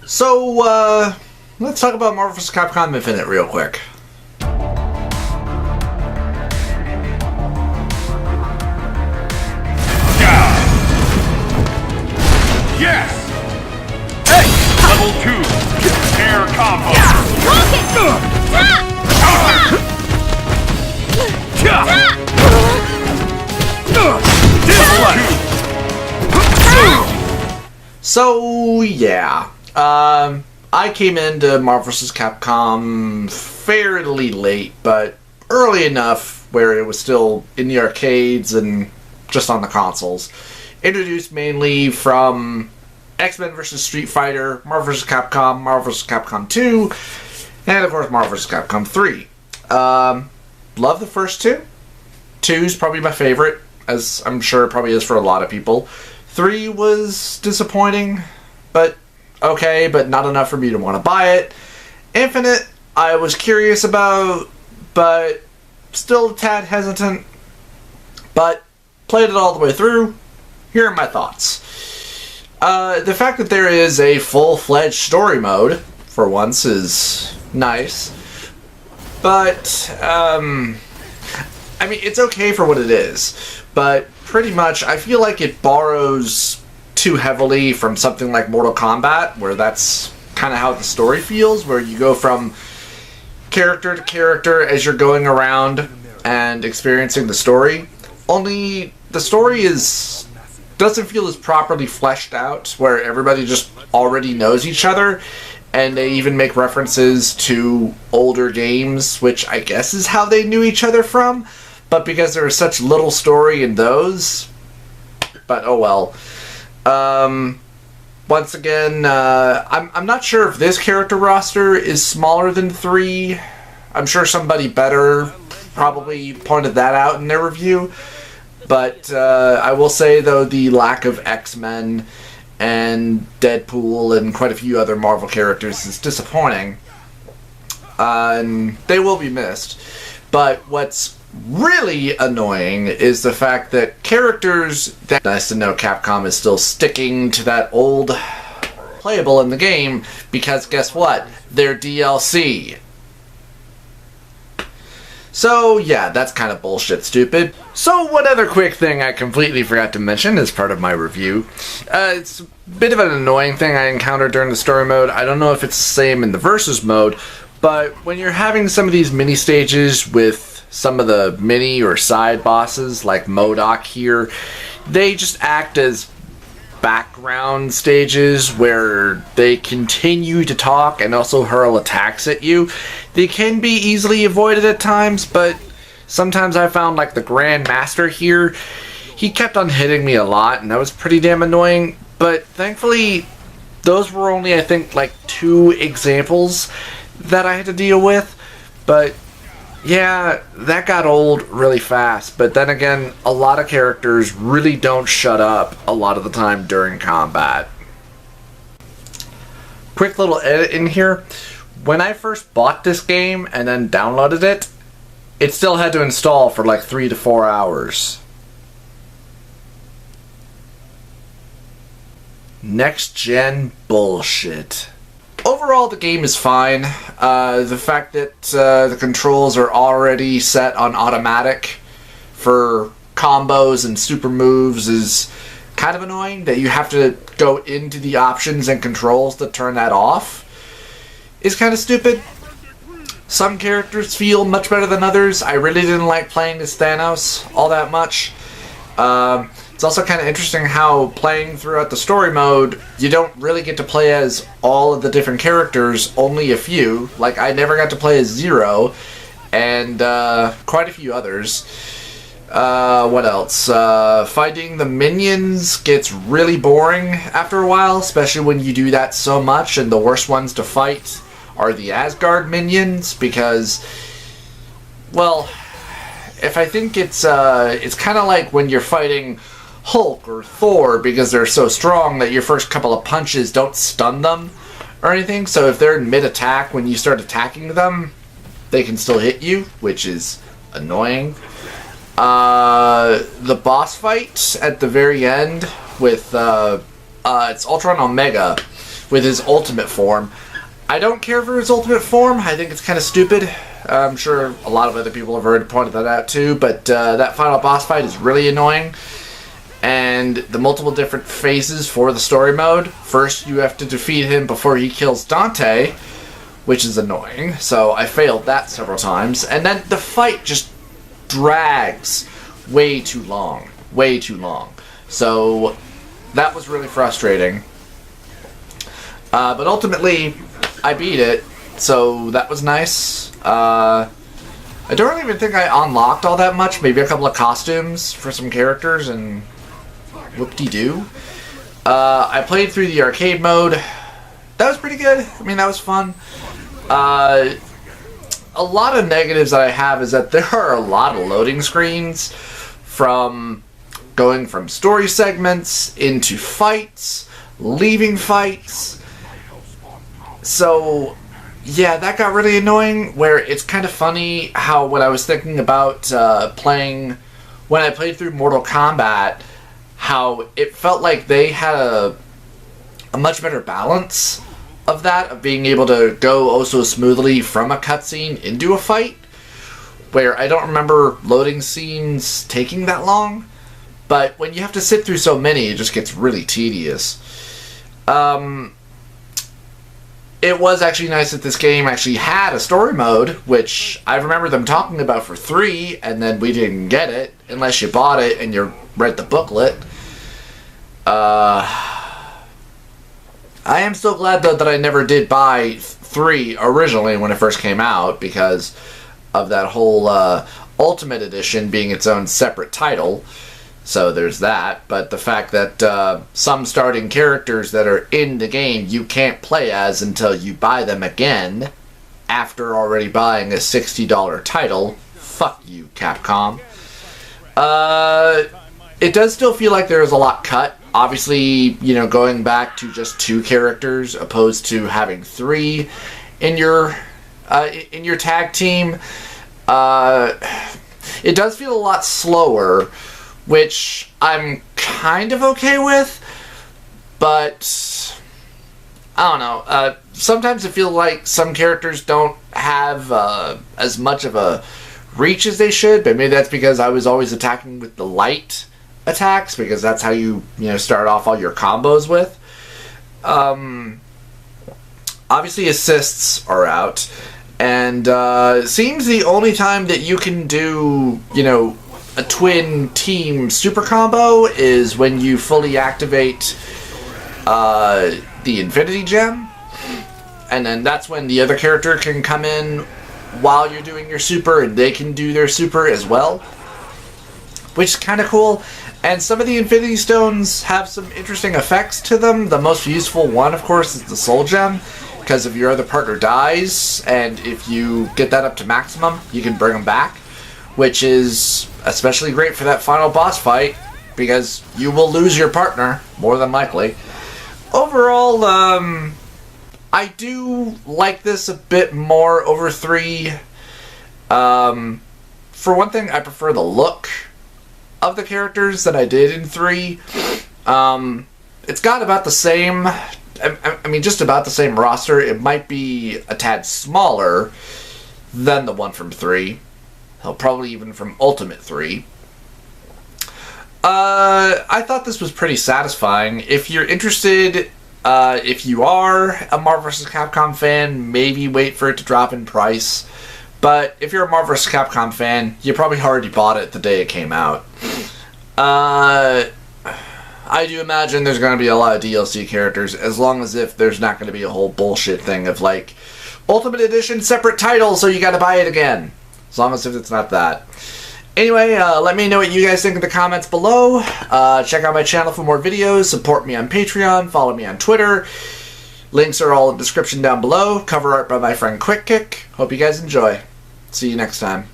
So, let's talk about Marvel vs. Capcom Infinite real quick. Yes! Hey! Level 2! Air combo! So, yeah. I came into Marvel vs. Capcom fairly late, but early enough where it was still in the arcades and just on the consoles. Introduced mainly from X-Men vs. Street Fighter, Marvel vs. Capcom, Marvel vs. Capcom 2, and of course Marvel vs. Capcom 3. Love the first two. 2's probably my favorite, as I'm sure it probably is for a lot of people. 3 was disappointing, but okay, but not enough for me to want to buy it. Infinite, I was curious about, but still a tad hesitant. But played it all the way through. Here are my thoughts. The fact that there is a full-fledged story mode, for once, is nice. But, I mean, it's okay for what it is. But pretty much, I feel like it borrows too heavily from something like Mortal Kombat, where that's kind of how the story feels, where you go from character to character as you're going around and experiencing the story. Only the story doesn't feel as properly fleshed out, where everybody just already knows each other, and they even make references to older games, which I guess is how they knew each other from, but because there is such little story in those, but oh well. Once again, I'm not sure if this character roster is smaller than 3. I'm sure somebody better probably pointed that out in their review. But I will say, though, the lack of X-Men and Deadpool and quite a few other Marvel characters is disappointing. And they will be missed. But what's really annoying is the fact that characters... Nice to know Capcom is still sticking to that old playable in the game, because guess what? They're DLC. So, yeah, that's kind of bullshit stupid. So, one other quick thing I completely forgot to mention as part of my review. It's a bit of an annoying thing I encountered during the story mode. I don't know if it's the same in the versus mode, but when you're having some of these mini stages with some of the mini or side bosses, like MODOK here, they just act as background stages where they continue to talk and also hurl attacks at you. They can be easily avoided at times, but sometimes I found, like, the Grand Master here, he kept on hitting me a lot, and that was pretty damn annoying. But thankfully, those were only, I think, like 2 examples that I had to deal with. But yeah, that got old really fast. But then again, a lot of characters really don't shut up a lot of the time during combat. Quick little edit in here. When I first bought this game and then downloaded it, it still had to install for like 3 to 4 hours. Next gen bullshit. Overall, the game is fine. The fact that the controls are already set on automatic for combos and super moves is kind of annoying. That you have to go into the options and controls to turn that off is kind of stupid. Some characters feel much better than others. I really didn't like playing as Thanos all that much. It's also kind of interesting how playing throughout the story mode, you don't really get to play as all of the different characters, only a few. Like, I never got to play as Zero, and quite a few others. What else? Fighting the minions gets really boring after a while, especially when you do that so much, and the worst ones to fight are the Asgard minions, because, well, if I think it's kind of like when you're fighting Hulk or Thor, because they're so strong that your first couple of punches don't stun them or anything, so if they're in mid-attack when you start attacking them, they can still hit you, which is annoying. The boss fight at the very end with, it's Ultron Omega, with his ultimate form. I don't care for his ultimate form. I think it's kind of stupid. I'm sure a lot of other people have already pointed that out too, but that final boss fight is really annoying. And the multiple different phases for the story mode. First, you have to defeat him before he kills Dante, which is annoying. So I failed that several times. And then the fight just drags way too long. Way too long. So that was really frustrating. But ultimately, I beat it. So that was nice. I don't even think I unlocked all that much. Maybe a couple of costumes for some characters and whoop-de-doo. I played through the arcade mode. That was pretty good. I mean, that was fun. A lot of negatives that I have is that there are a lot of loading screens from going from story segments into fights, leaving fights. So, yeah, that got really annoying, where it's kind of funny how when I was thinking about when I played through Mortal Kombat, how it felt like they had a much better balance of that, of being able to go oh so smoothly from a cutscene into a fight, where I don't remember loading scenes taking that long, but when you have to sit through so many, it just gets really tedious. It was actually nice that this game actually had a story mode, which I remember them talking about for 3, and then we didn't get it, unless you bought it and you read the booklet. I am so glad, though, that I never did buy 3 originally when it first came out, because of that whole Ultimate Edition being its own separate title. So there's that. But the fact that some starting characters that are in the game you can't play as until you buy them again after already buying a $60 title. Fuck you, Capcom. It does still feel like there is a lot cut. Obviously, you know, going back to just 2 characters opposed to having 3 in your tag team. It does feel a lot slower, which I'm kind of okay with, but I don't know. Sometimes I feel like some characters don't have as much of a reach as they should, but maybe that's because I was always attacking with the light attacks, because that's how you start off all your combos with. Obviously assists are out, and it seems the only time that you can do a twin team super combo is when you fully activate the Infinity Gem, and then that's when the other character can come in while you're doing your super, and they can do their super as well, which is kind of cool. And some of the Infinity Stones have some interesting effects to them. The most useful one, of course, is the Soul Gem, because if your other partner dies, and if you get that up to maximum, you can bring them back, which is especially great for that final boss fight, because you will lose your partner, more than likely. Overall, I do like this a bit more over 3. For one thing, I prefer the look of the characters than I did in 3. It's got about the same, just about the same roster. It might be a tad smaller than the one from 3. Hell, probably even from Ultimate 3. I thought this was pretty satisfying. If you're interested, if you are a Marvel vs. Capcom fan, maybe wait for it to drop in price. But if you're a Marvel vs. Capcom fan, you probably already bought it the day it came out. I do imagine there's going to be a lot of DLC characters, as long as if there's not going to be a whole bullshit thing of like, Ultimate Edition separate title, so you gotta buy it again. As long as if it's not that. Anyway, let me know what you guys think in the comments below. Check out my channel for more videos. Support me on Patreon. Follow me on Twitter. Links are all in the description down below. Cover art by my friend QuickKick. Hope you guys enjoy. See you next time.